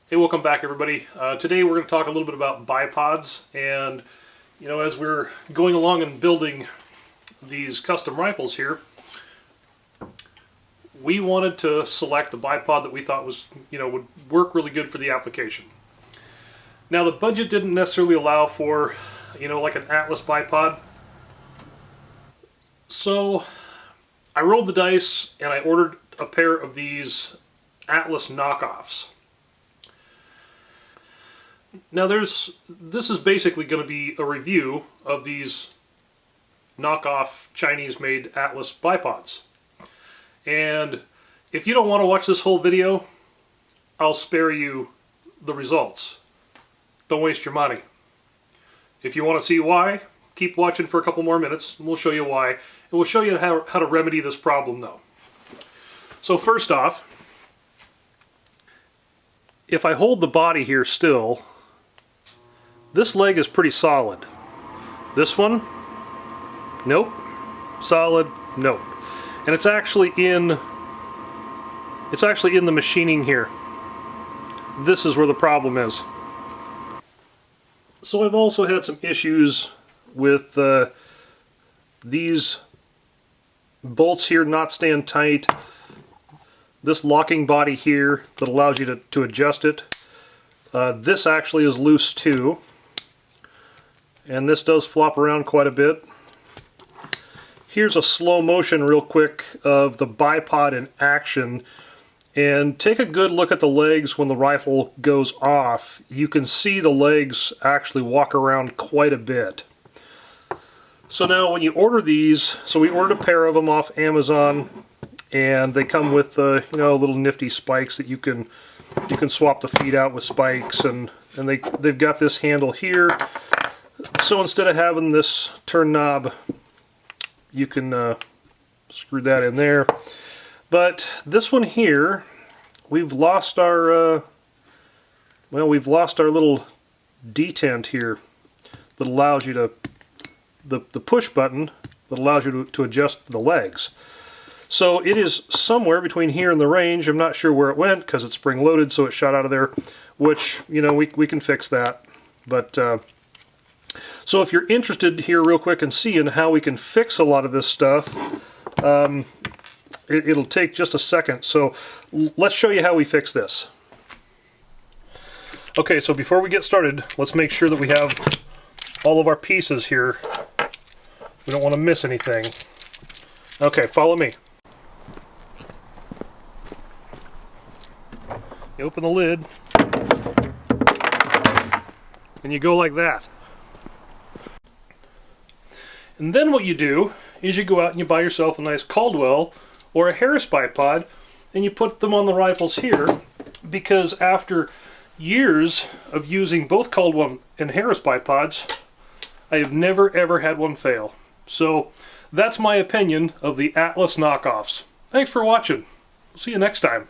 Hey, welcome back everybody. Today we're going to talk a little bit about bipods, and as we're going along and building these custom rifles here, we wanted to select a bipod that we thought was, would work really good for the application. Now the budget didn't necessarily allow for, like an Atlas bipod. So I rolled the dice and I ordered a pair of these Atlas knockoffs. Now this is basically going to be a review of these knockoff Chinese-made Atlas bipods. And if you don't want to watch this whole video, I'll spare you the results. Don't waste your money. If you want to see why, keep watching for a couple more minutes and we'll show you why. And we'll show you how to remedy this problem though. So first off, if I hold the body here still, this leg is pretty solid. This one, nope. Solid, nope. And it's actually in the machining here. This is where the problem is. So I've also had some issues with these bolts here not staying tight. This locking body here that allows you to adjust it. This actually is loose too. And this does flop around quite a bit. Here's a slow motion real quick of the bipod in action. And take a good look at the legs when the rifle goes off. You can see the legs actually walk around quite a bit. So now when you order these, so we ordered a pair of them off Amazon, and they come with little nifty spikes that you can swap the feet out with spikes, and they've got this handle here. So instead of having this turn knob, you can screw that in there. But this one here, we've lost our little detent here that allows you to the push button that allows you to adjust the legs. So it is somewhere between here and the range. I'm not sure where it went because it's spring loaded, so it shot out of there. Which we can fix that. But so if you're interested here real quick in seeing how we can fix a lot of this stuff, it'll take just a second. So let's show you how we fix this. Okay, so before we get started, let's make sure that we have all of our pieces here. We don't want to miss anything. Okay, follow me. You open the lid, and you go like that. And then what you do is you go out and you buy yourself a nice Caldwell or a Harris bipod, and you put them on the rifles here, because after years of using both Caldwell and Harris bipods, I have never ever had one fail. So that's my opinion of the Atlas knockoffs. Thanks for watching. We'll see you next time.